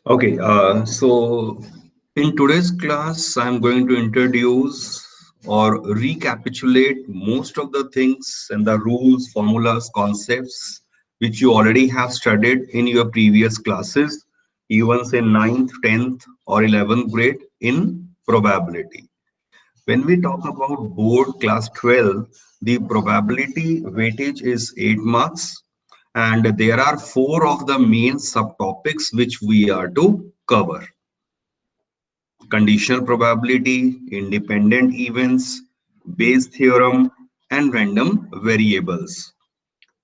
Okay, so in today's class, I'm going to introduce or recapitulate most of the things and the rules, formulas, concepts which you already have studied in your previous classes, even say ninth, 10th, or 11th grade in probability. When we talk about board class 12, the probability weightage is 8 marks, and there are four of the main subtopics which we are to cover: conditional probability, independent events, Bayes theorem, and random variables.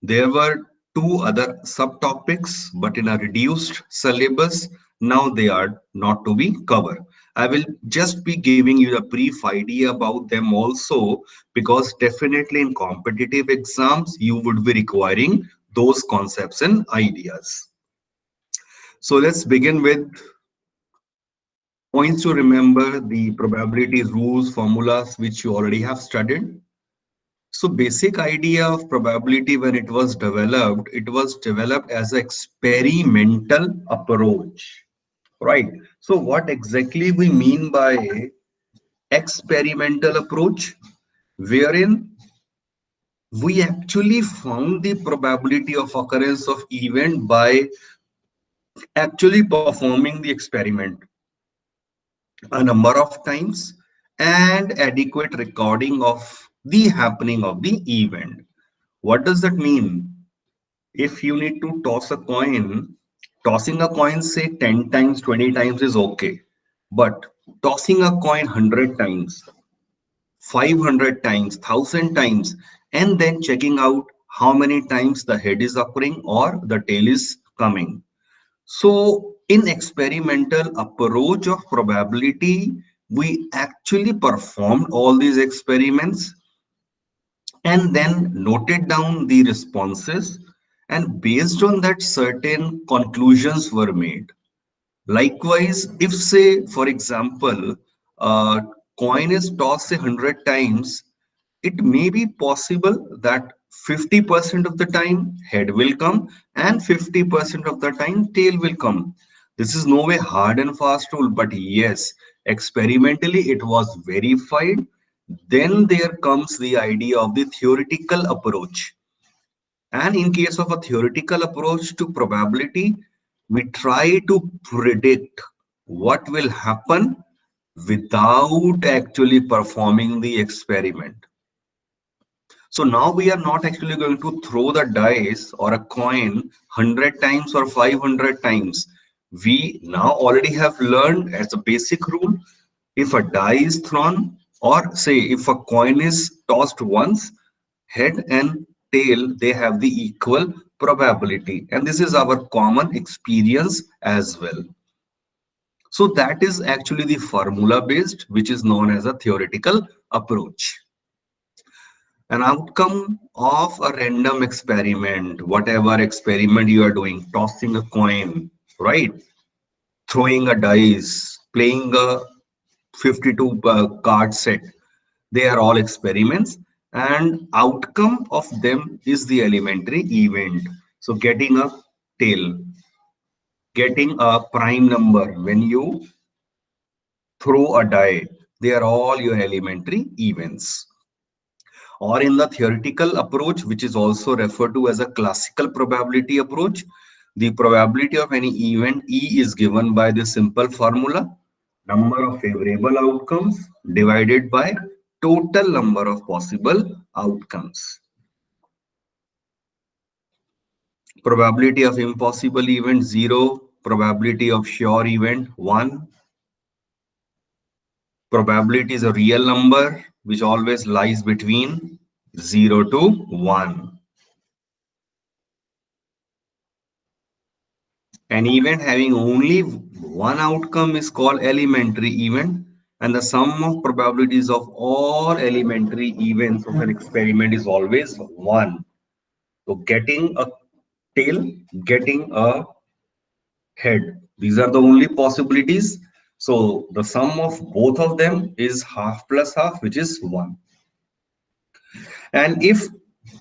There were two other subtopics, but in a reduced syllabus, now they are not to be covered. I will just be giving you a brief idea about them also, because definitely in competitive exams, you would be requiring those concepts and ideas. So let's begin with points to remember, the probability rules, formulas, which you already have studied. So basic idea of probability when it was developed as an experimental approach, right? So what exactly we mean by experimental approach, wherein we actually found the probability of occurrence of event by actually performing the experiment a number of times and adequate recording of the happening of the event. What does that mean? If you need to toss a coin, tossing a coin say 10 times, 20 times is okay. But tossing a coin 100 times, 500 times, 1000 times, and then checking out how many times the head is occurring or the tail is coming. So in experimental approach of probability, we actually performed all these experiments and then noted down the responses, and based on that certain conclusions were made. Likewise, if say for example a coin is tossed 100 times, it may be possible that 50% of the time head will come and 50% of the time tail will come. This is no way hard and fast rule, but yes, experimentally it was verified. Then there comes the idea of the theoretical approach. And in case of a theoretical approach to probability, we try to predict what will happen without actually performing the experiment. So now we are not actually going to throw the dice or a coin 100 times or 500 times. We now already have learned as a basic rule, if a die is thrown, or say if a coin is tossed once, head and tail, they have the equal probability. And this is our common experience as well. So that is actually the formula based, which is known as a theoretical approach. An outcome of a random experiment, whatever experiment you are doing, tossing a coin, right? Throwing a dice, playing a 52 card set, they are all experiments, and outcome of them is the elementary event. So getting a tail, getting a prime number when you throw a die, they are all your elementary events. Or in the theoretical approach, which is also referred to as a classical probability approach, the probability of any event E is given by the simple formula: number of favorable outcomes divided by total number of possible outcomes. Probability of impossible event 0, probability of sure event 1. Probability is a real number which always lies between 0 to 1. An event having only one outcome is called elementary event, and the sum of probabilities of all elementary events of an experiment is always 1. So getting a tail, getting a head, these are the only possibilities. So the sum of both of them is half plus half, which is 1. And if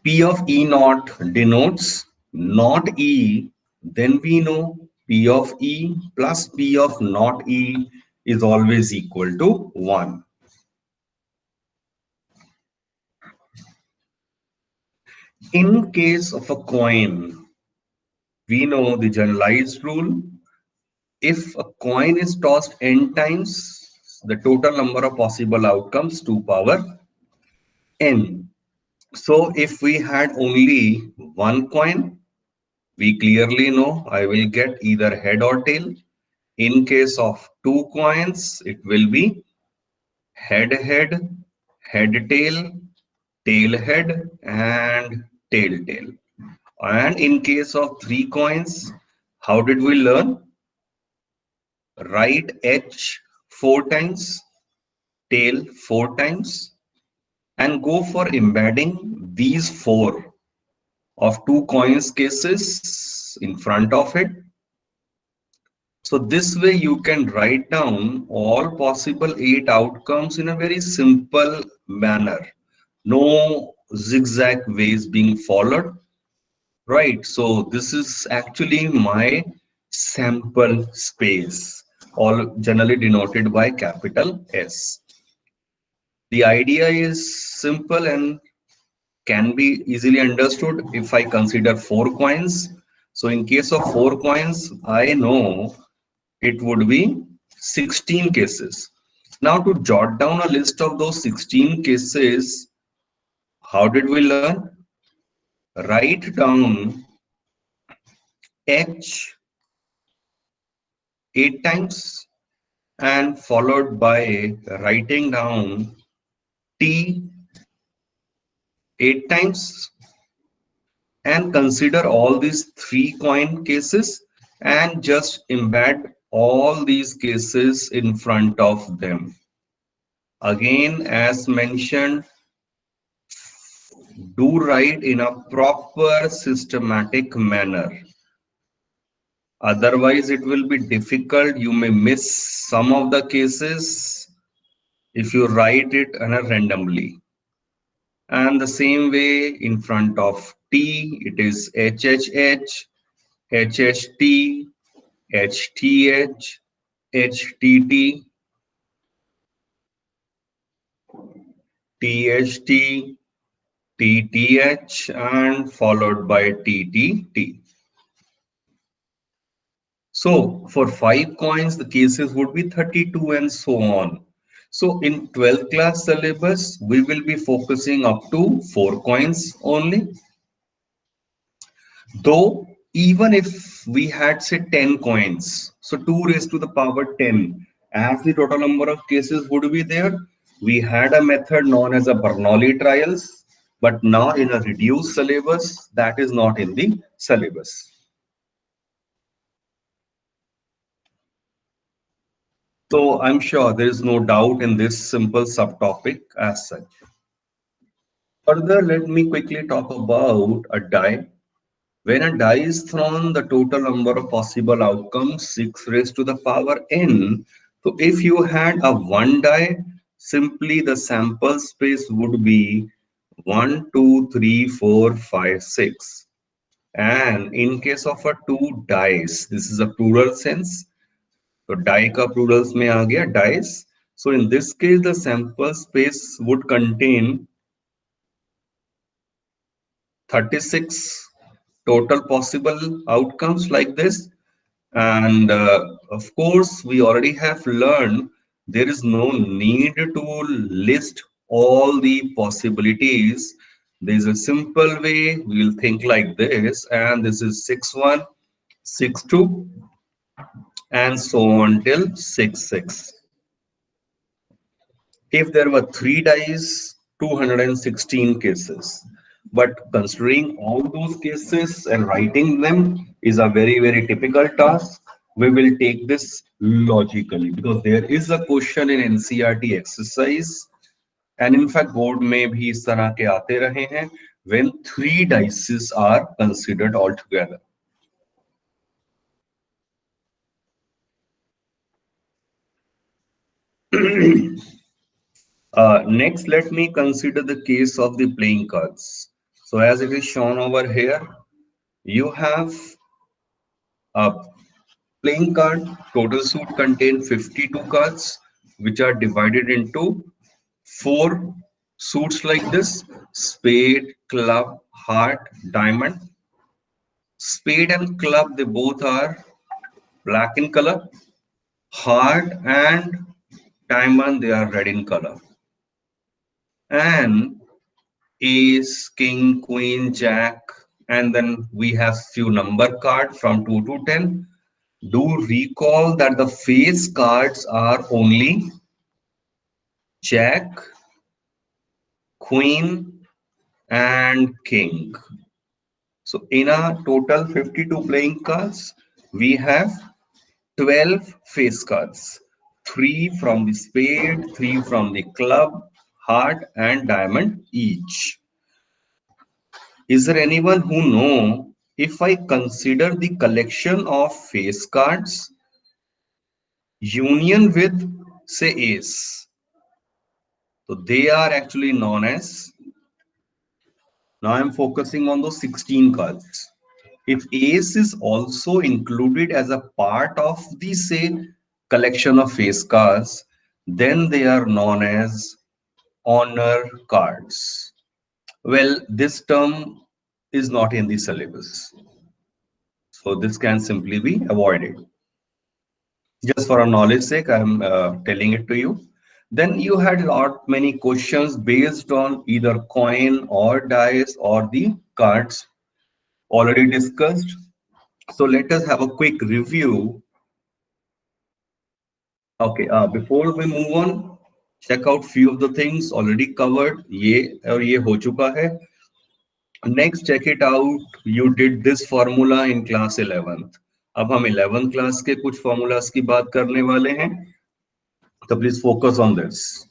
P of E naught denotes not E, then we know P of E plus P of not E is always equal to 1. In case of a coin, we know the generalized rule. If a coin is tossed n times, the total number of possible outcomes 2 power n. So if we had only one coin, we clearly know I will get either head or tail. In case of two coins, it will be head head, head tail, tail head, and tail tail. And in case of three coins, how did we learn? Write H four times, tail four times, and go for embedding these four of two coins cases in front of it. So this way you can write down all possible 8 outcomes in a very simple manner. No zigzag ways being followed, right? So this is actually my sample space, all generally denoted by capital S. The idea is simple and can be easily understood if I consider four coins. So in case of four coins, I know it would be 16 cases. Now to jot down a list of those 16 cases, how did we learn? Write down H 8 times and followed by writing down T 8 times, and consider all these three coin cases and just embed all these cases in front of them. Again, as mentioned, do write in a proper systematic manner. Otherwise, it will be difficult. You may miss some of the cases if you write it randomly. And the same way in front of T, it is HHH, HHT, HTH, HTT, THT, TTH, and followed by TTT. So for 5 coins, the cases would be 32 and so on. So in 12th class syllabus, we will be focusing up to 4 coins only. Though even if we had say 10 coins, so 2 raised to the power 10, as the total number of cases would be there, we had a method known as a Bernoulli trials, but now in a reduced syllabus, that is not in the syllabus. So I'm sure there is no doubt in this simple subtopic as such. Further, let me quickly talk about a die. When a die is thrown, the total number of possible outcomes 6 raised to the power n. So if you had a one die, simply the sample space would be 1, 2, 3, 4, 5, 6. And in case of a two dice, this is a plural sense. So die का plurals में आ गया dice. So in this case, the sample space would contain 36 total possible outcomes like this. And of course, we already have learned there is no need to list all the possibilities. There's a simple way we'll think like this, and this is 6-1, 6-2, and so on till 6-6. If there were 3 dice, 216 cases. But considering all those cases and writing them is a very, very typical task, we will take this logically because there is a question in NCERT exercise, and in fact board में भी इस तरह के आते रहे हैं, when 3 dices are considered altogether. Next, let me consider the case of the playing cards. So as it is shown over here, you have a Playing card total suit contain 52 cards, which are divided into four suits like this: spade, club, heart, diamond. Spade and club, they both are black in color. Heart and diamond, they are red in color. And ace, king, queen, jack, and then we have few number cards from 2 to 10. Do recall that the face cards are only jack, queen, and king. So in our total 52 playing cards, we have 12 face cards. 3 from the spade, 3 from the club, heart, and diamond each. Is there anyone who know if I consider the collection of face cards union with say ace? So they are actually known as, now I'm focusing on those 16 cards. If ace is also included as a part of the say collection of face cards, then they are known as honor cards. Well, this term is not in the syllabus, so this can simply be avoided. Just for a knowledge sake, I'm telling it to you. Then you had lot many questions based on either coin or dice or the cards already discussed. So let us have a quick review. Okay, before we move on, check out few of the things already covered. ये और ये हो चुका है. Next, check it out. You did this formula in class 11th. अब हम 11th class के कुछ formulas की बात करने वाले हैं. So please focus on this.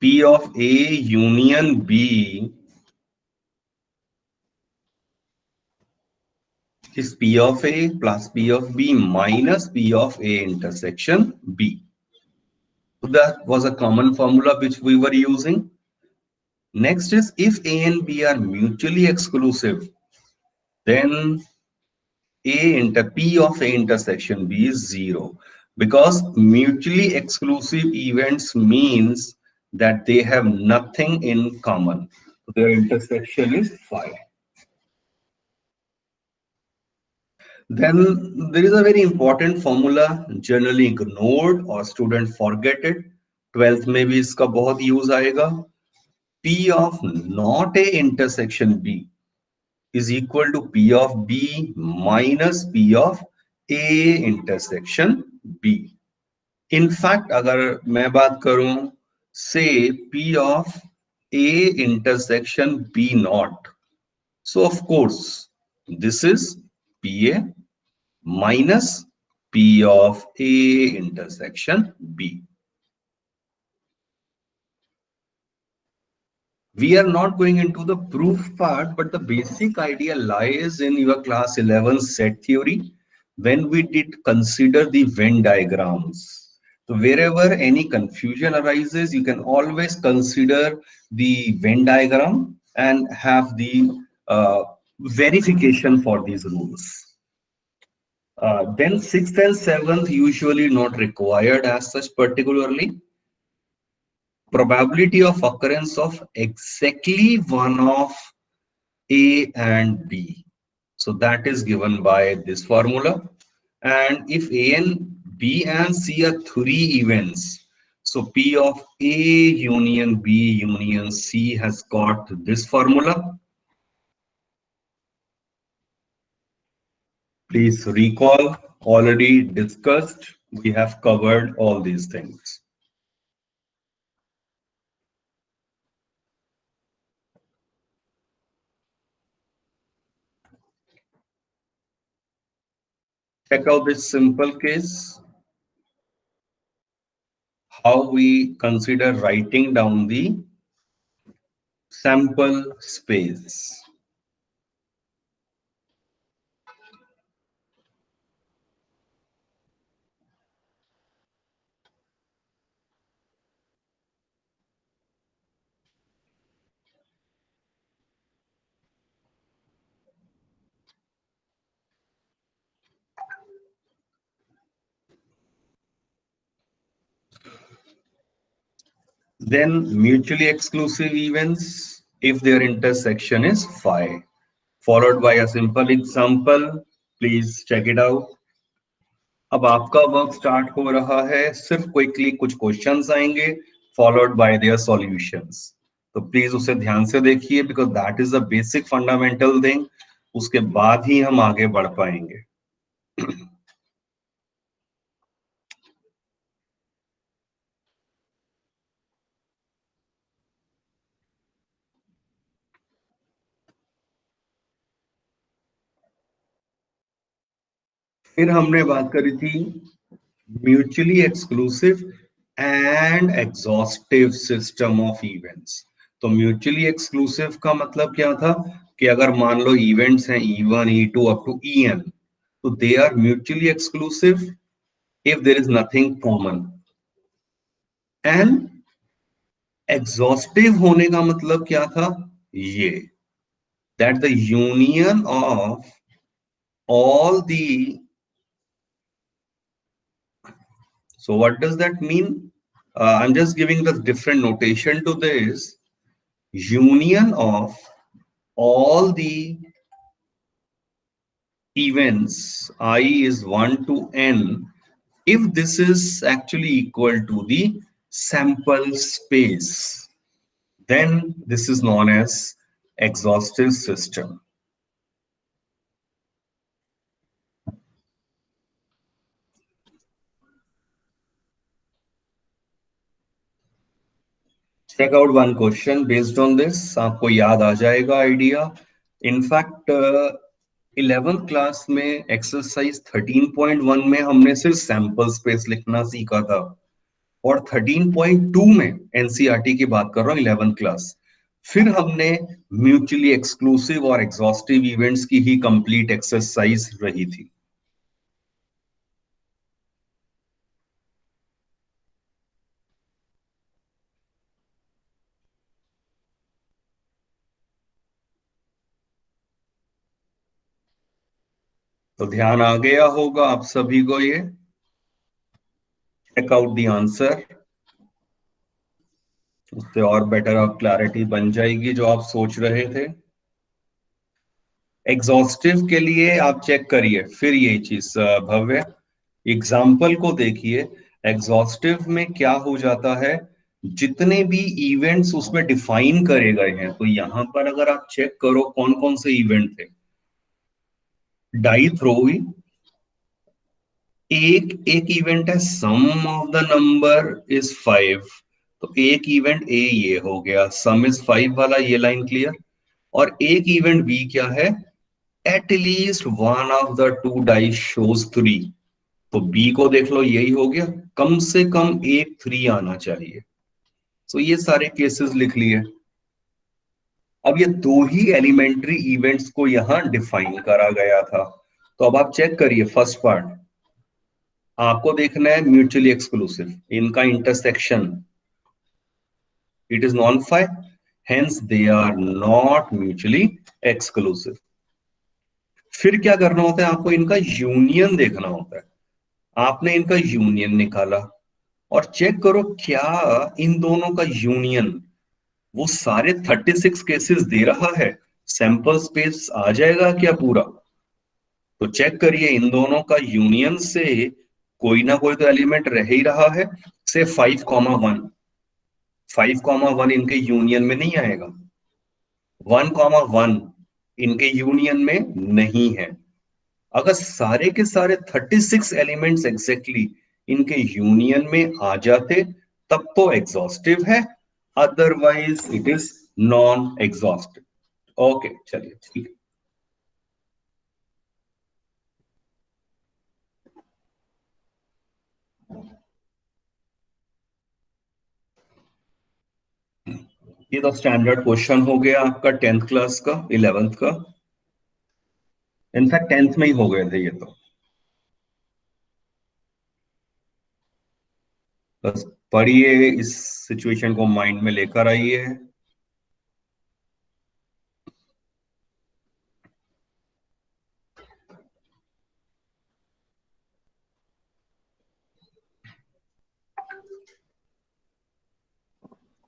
P of A union B is P of A plus P of B minus P of A intersection B. So that was a common formula which we were using. Next is if A and B are mutually exclusive, then P of A intersection B is 0, because mutually exclusive events means that they have nothing in common. So their intersection is 5. Then there is a very important formula generally ignored or student forget it. 12th में भी इसका बहुत use आएगा. P of not A intersection B is equal to P of B minus P of A intersection B. In fact, अगर मैं बात करूं, say P of A intersection B not. So of course, this is PA minus P of A intersection B. We are not going into the proof part, but the basic idea lies in your class 11 set theory when we did consider the Venn diagrams. So wherever any confusion arises, you can always consider the Venn diagram and have the verification for these rules. Then 6th and 7th usually not required as such particularly. Probability of occurrence of exactly one of A and B. So that is given by this formula. And if A and B and C are three events, so P of A union B union C has got this formula. Please recall, already discussed, we have covered all these things. Check out this simple case, how we consider writing down the sample space. Then mutually exclusive events if their intersection is phi, followed by a simple example. Please check it out. अब आपका work start हो रहा है, सिर्फ quickly कुछ questions आएंगे followed by there solutions. तो please उसे ध्यान से देखिए because that is the basic fundamental thing. उसके बाद ही हम आगे बढ़ पाएंगे। फिर हमने बात करी थी mutually exclusive and exhaustive system of events. तो म्यूचुअली एक्सक्लूसिव का मतलब क्या था कि अगर मान लो इवेंट्स हैं E1 E2 up to En, तो they are mutually exclusive if there is nothing common। And exhaustive होने का मतलब क्या था, ये that the union of all the, so what does that mean? I'm just giving the different notation to this. Union of all the events I is 1 to n if this is actually equal to the sample space, then this is known as exhaustive system। Check out one question based on this, आपको याद आ जाएगा idea. In fact 11th class में exercise 13.1 में हमने सिर्फ sample space लिखना सीखा था, और 13.2 में एनसीईआरटी की बात कर रहा हूँ 11th क्लास, फिर हमने म्यूचुअली एक्सक्लूसिव और एग्जॉस्टिव इवेंट्स की ही कंप्लीट एक्सरसाइज रही थी। तो ध्यान आ गया होगा आप सभी को ये। चेक आउट द आंसर, उससे और बेटर आप क्लैरिटी बन जाएगी जो आप सोच रहे थे। एग्जॉस्टिव के लिए आप चेक करिए फिर ये चीज भव्य, एग्जाम्पल को देखिए। एग्जॉस्टिव में क्या हो जाता है, जितने भी इवेंट्स उसमें डिफाइन करे गए हैं, तो यहां पर अगर आप चेक करो कौन कौन से इवेंट थे। डाई थ्रोवी एक एक इवेंट है, सम ऑफ द नंबर इज 5, तो एक इवेंट ए ये हो गया, सम इज 5 वाला, ये लाइन क्लियर। और एक इवेंट बी क्या है, at least one of the two dice shows 3, तो बी को देख लो यही हो गया, कम से कम एक 3 आना चाहिए। तो ये सारे केसेस लिख लिए। अब ये दो ही एलिमेंट्री इवेंट्स को यहां डिफाइन करा गया था। तो अब आप चेक करिए फर्स्ट पार्ट, आपको देखना है म्यूचुअली एक्सक्लूसिव, इनका intersection it is non phi, hence they are not mutually exclusive. फिर क्या करना होता है, आपको इनका यूनियन देखना होता है। आपने इनका यूनियन निकाला और चेक करो क्या इन दोनों का यूनियन वो सारे 36 केसेस दे रहा है, सैंपल स्पेस आ जाएगा क्या पूरा। तो चेक करिए इन दोनों का यूनियन से कोई ना कोई तो एलिमेंट रह ही रहा है, से 5,1, 5,1 इनके यूनियन में नहीं आएगा, 1,1 इनके यूनियन में नहीं है। अगर सारे के सारे 36 एलिमेंट्स एग्जैक्टली इनके यूनियन में आ जाते तब तो एग्जॉस्टिव है, otherwise it is non exhaustive. Okay चलिए ठीक है। ये तो स्टैंडर्ड क्वेश्चन हो गया आपका 10th क्लास का, 11th का, इनफैक्ट 10th में ही हो गए थे ये तो। बस पढ़िए, इस सिचुएशन को माइंड में लेकर आइए।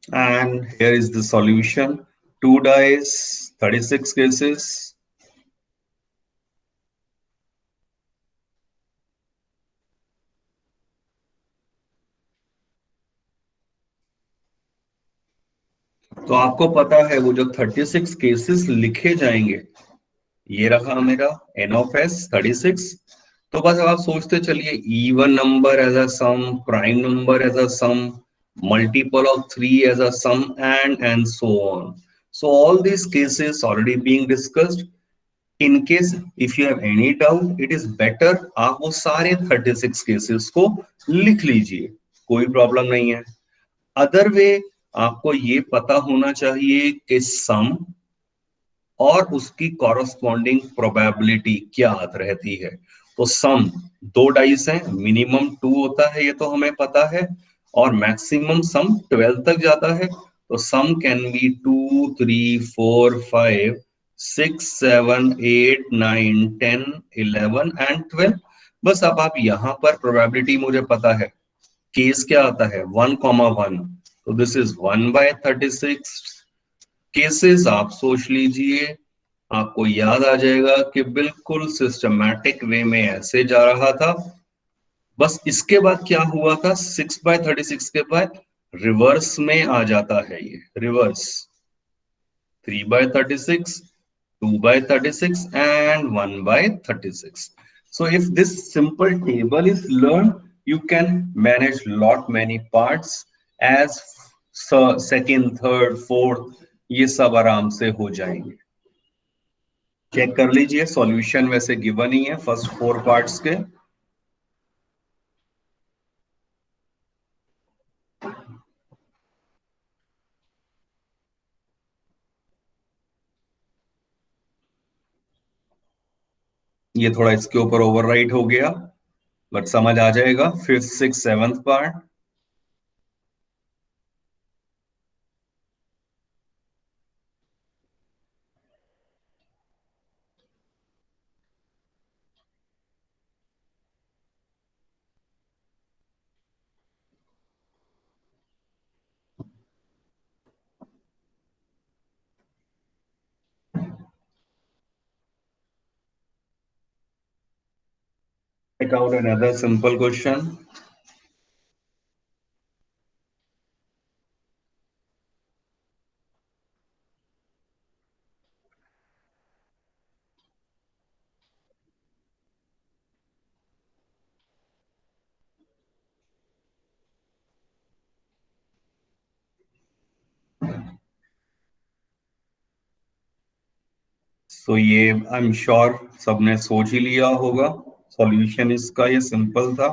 And here is the solution. 2 dice, 36 cases. तो आपको पता है वो जो 36 केसेस लिखे जाएंगे, ये रहा मेरा एन ऑफ एस 36। तो बस अब आप सोचते चलिए even number as a sum, prime number as a sum, multiple of 3 as a sum, and so on. So all these cases already being discussed. In case if you have any doubt, it is better आप वो सारे 36 cases को लिख लीजिए, कोई problem नहीं है। Other way, आपको ये पता होना चाहिए कि सम और उसकी कॉरस्पॉन्डिंग प्रोबेबिलिटी क्या रहती है। तो सम, दो डाइस है, मिनिमम 2 होता है, ये तो हमें पता है, और मैक्सिमम सम 12 तक जाता है। तो सम कैन बी 2, 3, 4, 5, 6, 7, 8, 9, 10, 11 एंड 12। बस अब आप यहां पर प्रोबेबिलिटी मुझे पता है, केस क्या आता है 1,1, तो दिस इज 1/36। केसेस आप सोच लीजिए, आपको याद आ जाएगा कि बिल्कुल सिस्टमैटिक वे में ऐसे जा रहा था। बस इसके बाद क्या हुआ था, 6/36 के बाद रिवर्स में आ जाता है, ये reverse 3/36, 2/36 and 1/36. So if this simple table is learned, you can manage lot many parts as second, third, fourth, ये सब आराम से हो जाएंगे। चेक कर लीजिए, सॉल्यूशन वैसे गिवन ही है फर्स्ट 4 पार्ट्स के। ये थोड़ा इसके ऊपर ओवरराइट हो गया, बट समझ आ जाएगा। Fifth, six, seventh part. Check out another simple question. सो ये आई एम श्योर सबने सोच ही लिया होगा, सॉल्यूशन इसका ये सिंपल था।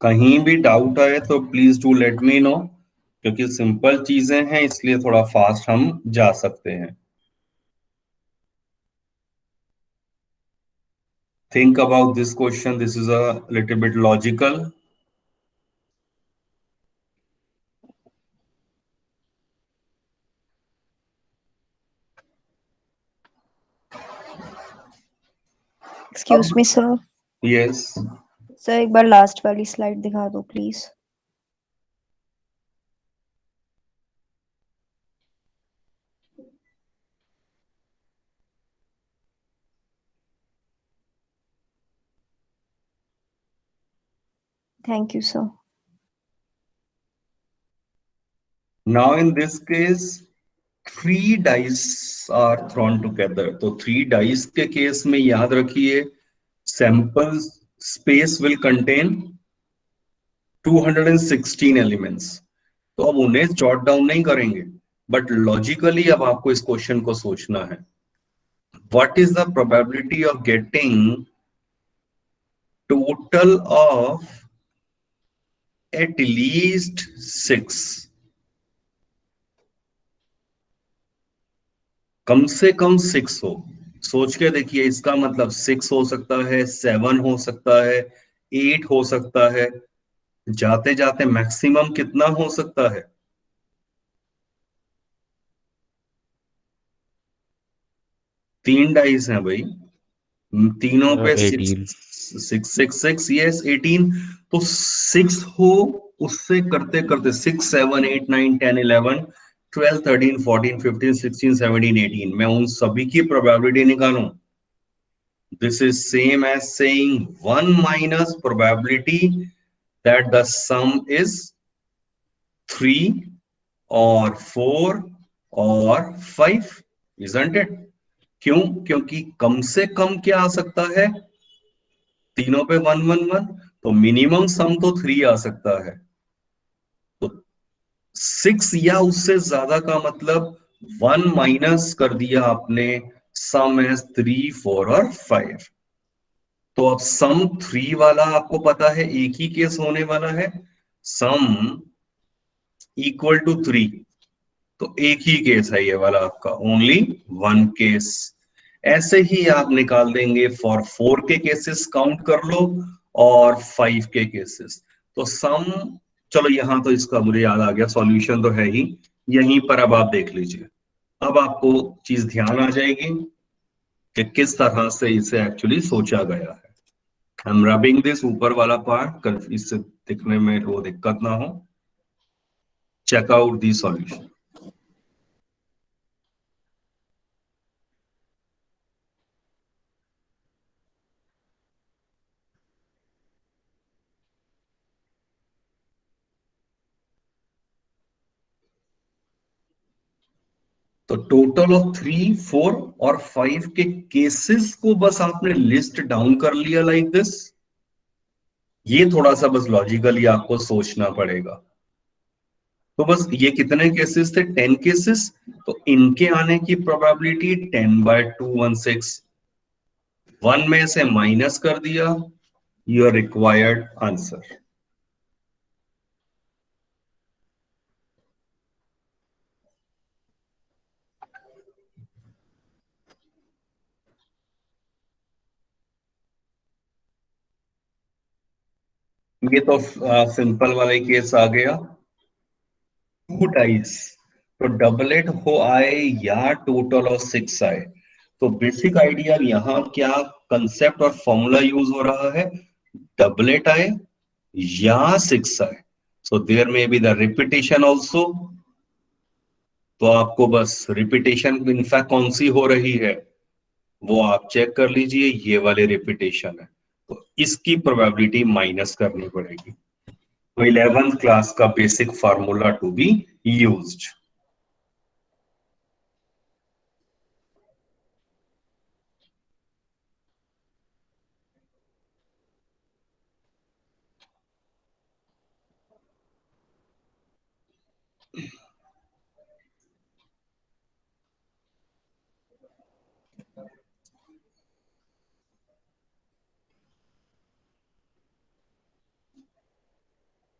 कहीं भी डाउट आए तो please do let me know, क्योंकि सिंपल चीजें हैं इसलिए थोड़ा फास्ट हम जा सकते हैं। Think about this question, this is a little bit logical. Excuse me sir. Yes. Sir एक बार लास्ट वाली स्लाइड दिखा दो please. Thank you sir. Now in this case 3 dice are thrown together. तो 3 डाइस के केस में याद रखिए, sample space will contain 216 elements. तो अब उन्हें जॉट डाउन नहीं करेंगे, बट लॉजिकली अब आपको इस क्वेश्चन को सोचना है, what is the probability of getting total of at least 6, कम से कम 6 हो। सोच के देखिए, इसका मतलब 6 हो सकता है, 7 हो सकता है, 8 हो सकता है, जाते जाते मैक्सिमम कितना हो सकता है? तीन डाइस हैं भाई, तीनों पे six 18। Six six six, yes 18। तो 6 हो, उससे करते करते 6 7 8 9 10 11 12 13 14 15 16 17 18, मैं उन सभी की प्रोबेबिलिटी निकालूं। This is same as saying 1 minus probability that the sum is 3 और 4 और 5, इजंट इट? क्यों? क्योंकि कम से कम क्या आ सकता है? तीनों पे 1 1 1, तो मिनिमम सम तो 3 आ सकता है। तो 6 या उससे ज्यादा का मतलब 1 माइनस कर दिया आपने, सम एज 3 4 और 5। तो अब सम 3 वाला आपको पता है एक ही केस होने वाला है, सम इक्वल टू 3। तो एक ही केस है ये वाला आपका, ओनली वन केस। ऐसे ही आप निकाल देंगे फॉर 4 के केसेस, काउंट कर लो, और 5 के केसेस। तो सम, चलो यहां तो इसका मुझे याद आ गया, सॉल्यूशन तो है ही यहीं पर, अब आप देख लीजिए। अब आपको चीज ध्यान आ जाएगी कि किस तरह से इसे एक्चुअली सोचा गया है। आई एम रबिंग दिस ऊपर वाला पार्ट, कर इससे दिखने में वो दिक्कत ना हो। Check out the solution. तो टोटल ऑफ 3 4 और 5 के केसेस को बस आपने लिस्ट डाउन कर लिया लाइक दिस। ये थोड़ा सा बस लॉजिकली आपको सोचना पड़ेगा। तो बस ये कितने केसेस थे? 10 केसेस। तो इनके आने की प्रोबेबिलिटी 10/216, 1 में से माइनस कर दिया, योर रिक्वायर्ड आंसर। ये तो सिंपल वाला केस आ गया। 2 डाइस, तो डबलेट हो आए या टोटल ऑफ 6 आए। तो बेसिक आइडिया यहाँ क्या कंसेप्ट और फॉर्मूला यूज हो रहा है? डबलेट आए या 6 आए, सो देयर में बी द रिपीटेशन ऑल्सो। तो आपको बस रिपीटेशन इनफैक्ट कौन सी हो रही है वो आप चेक कर लीजिए, ये वाले रिपीटेशन है, तो इसकी प्रोबेबिलिटी माइनस करनी पड़ेगी। तो 11th क्लास का basic formula to be used.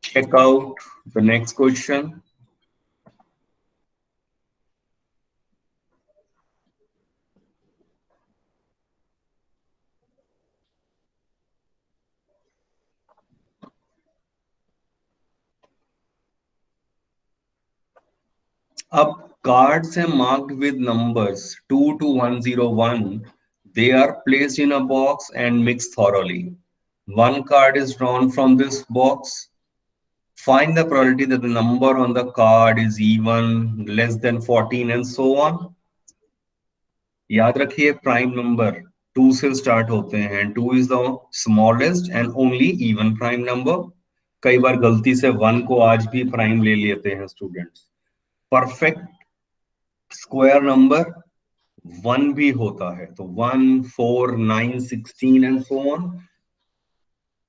Check out the next question. अब cards are marked with numbers 2 to 101. They are placed in a box and mixed thoroughly. One card is drawn from this box. Find the probability that the number on the card is even, less than 14, and so on. याद रखिए prime number 2 से start होते हैं, 2 is the smallest and only even prime number. कई बार गलती से 1 को आज भी प्राइम ले लेते हैं स्टूडेंट्स। परफेक्ट स्क्वायर नंबर 1 भी होता है, तो 1 4 9 16 एंड सो ऑन।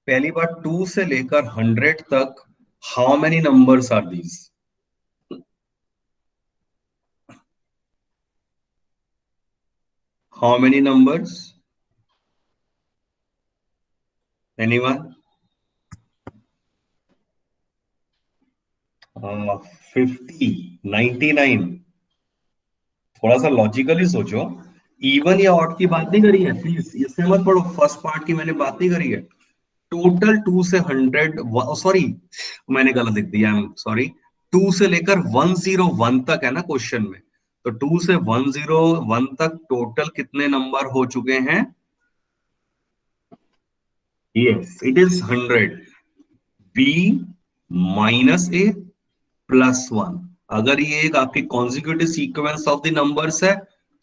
पहली बार 2 से लेकर 100 तक, how many numbers are these? How many numbers? Anyone? 50, 99? थोड़ा सा लॉजिकली सोचो, इवन या ऑड की बात नहीं करी है, प्लीज इसमें मत पढ़ो, फर्स्ट पार्ट की मैंने बात नहीं करी है। टोटल 2 से 100, सॉरी मैंने गलत लिख दिया, आई एम सॉरी। 2 से लेकर 101 तक है ना क्वेश्चन में, तो 2 से 101 तक टोटल कितने नंबर हो चुके हैं? Yes it is 100। B -a+1। अगर ये एक आपकी consecutive sequence of the numbers है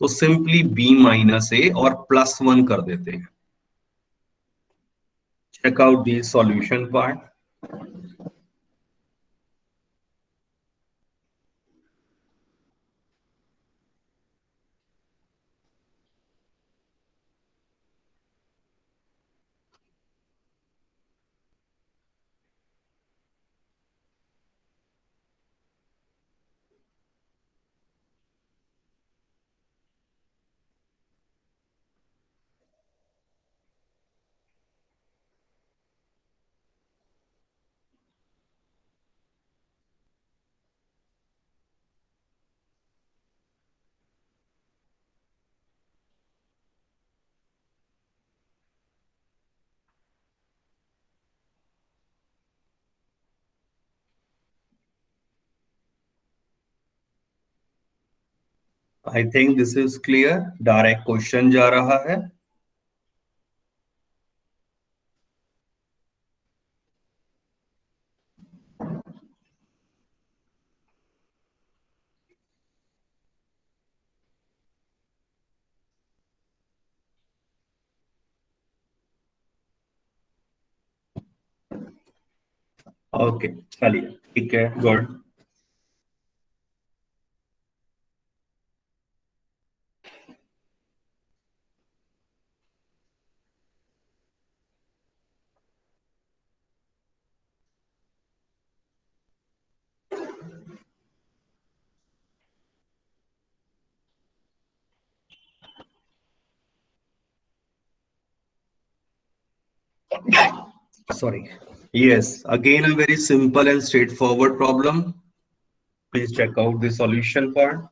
तो सिंपली b-a और +1 कर देते हैं। Check out the solution part. I think this is clear. Direct question जा रहा है। ओके चलिए ठीक है, good. Sorry. Yes, again a very simple and straightforward problem. Please check out the solution part.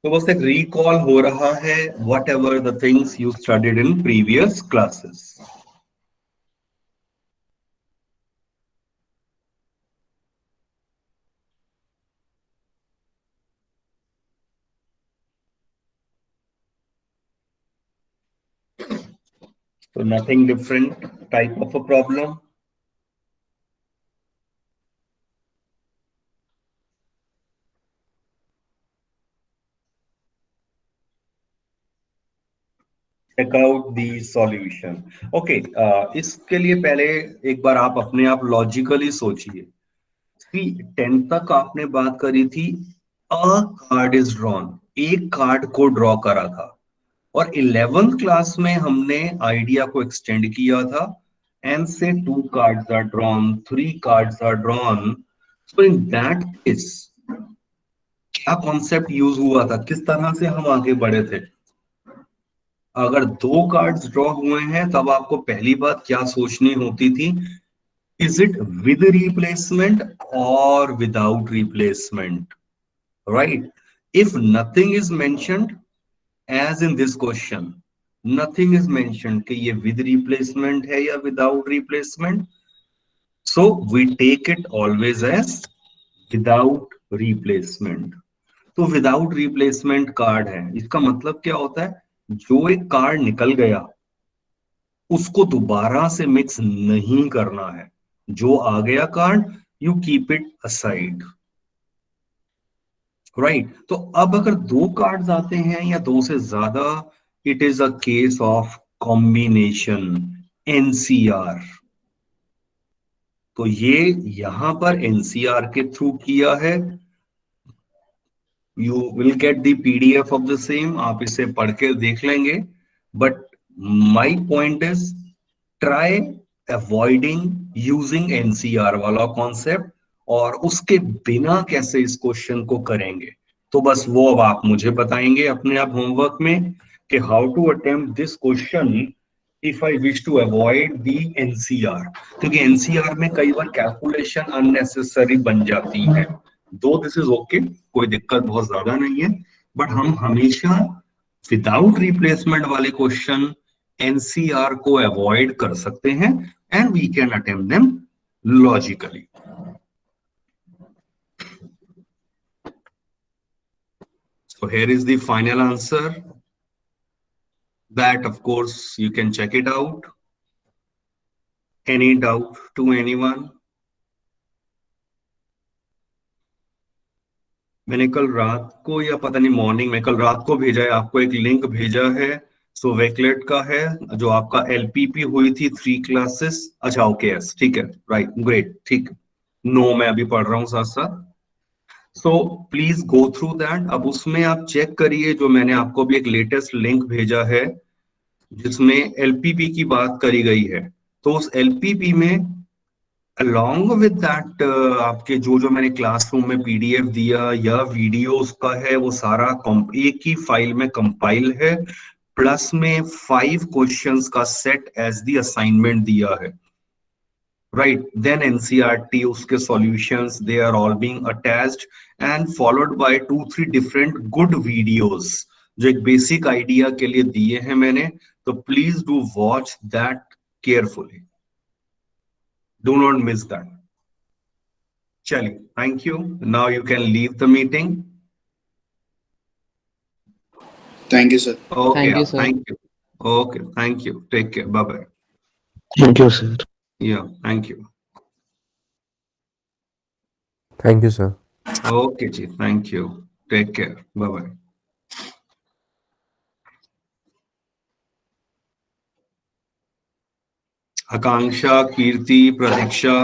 तो बस एक recall हो रहा है whatever the things you studied in previous classes. So nothing different type of a problem. Check out the solution. Okay, इसके लिए पहले एक बार आप अपने आप लॉजिकली सोचिए। 10 तक आपने बात करी थी, अ कार्ड इज ड्रॉन, एक कार्ड को ड्रॉ करा था। और 11th क्लास में हमने आइडिया को एक्सटेंड किया था, एन से 2 cards are drawn, 3 cards are drawn. So in that case क्या कॉन्सेप्ट यूज हुआ था, किस तरह से हम आगे बढ़े थे? अगर 2 कार्ड्स ड्रॉ हुए हैं तब आपको पहली बात क्या सोचनी होती थी, इज इट विद रिप्लेसमेंट और without replacement, right? If nothing is mentioned as in this question, nothing is mentioned कि ये विद रिप्लेसमेंट है या without replacement, so we take it always as without replacement. तो विदाउट रिप्लेसमेंट कार्ड है, इसका मतलब क्या होता है? जो एक कार्ड निकल गया उसको दोबारा से मिक्स नहीं करना है। जो आ गया card, you keep it aside, right? तो अब अगर 2 कार्ड्स आते हैं या 2 से ज्यादा, it is a case of combination, NCR. तो ये यहां पर एनसीआर के थ्रू किया है। You will get the PDF of the same, आप इसे पढ़ के देख लेंगे। But my point is, try avoiding using NCR वाला कॉन्सेप्ट, और उसके बिना कैसे इस क्वेश्चन को करेंगे। तो बस वो अब आप मुझे बताएंगे अपने आप होमवर्क में कि how to attempt this question if I wish to avoid the NCR, क्योंकि एनसीआर में कई बार कैलकुलेशन अननेसेसरी बन जाती है। दो दिस इज ओके, कोई दिक्कत बहुत ज्यादा नहीं है, बट हम हमेशा विदाउट रिप्लेसमेंट वाले क्वेश्चन एनसीआर को अवॉइड कर सकते हैं and we can attempt them logically. So here is the final answer. That of course you can check it out. Any doubt to anyone? मैंने कल रात को या पता नहीं मॉर्निंग में, कल रात को भेजा है आपको, एक लिंक भेजा है। सो वेकलेट का है, जो आपका एलपीपी हुई थी 3 क्लासेस। अच्छा ओके, यस ठीक है, राइट, ग्रेट, ठीक। नो मैं अभी पढ़ रहा हूँ साथ साथ। So please go through that. अब उसमें आप चेक करिए, जो मैंने आपको भी एक लेटेस्ट लिंक भेजा है जिसमें एलपीपी की बात करी गई है। तो उस एलपीपी में अलोंग विद दैट आपके जो जो मैंने क्लासरूम में पीडीएफ दिया या वीडियो उसका है, वो सारा एक ही फाइल में कंपाइल है, प्लस में 5 क्वेश्चंस का सेट एज द असाइनमेंट दिया है। राइट, देन एनसीईआरटी, उसके solutions, they are all being attached and followed by 2-3 different good videos जो एक बेसिक आइडिया के लिए दिए हैं मैंने। तो please do watch that carefully, do not miss that. चलिए, thank you, now you can leave the meeting. Thank you, sir. Okay, Thank you, sir. Thank you, okay, thank you, take care, bye bye. Thank you, sir. या thank you, Thank you, sir. Okay जी, thank you, take care, bye bye. Akanksha, Kirti, Pratiksha,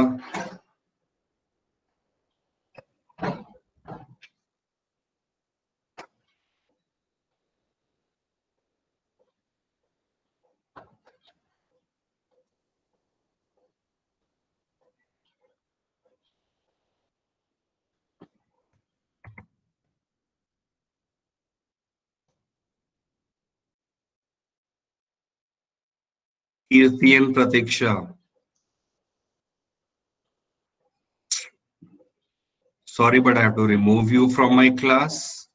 Kirti and Pratiksha. Sorry, but I have to remove you from my class.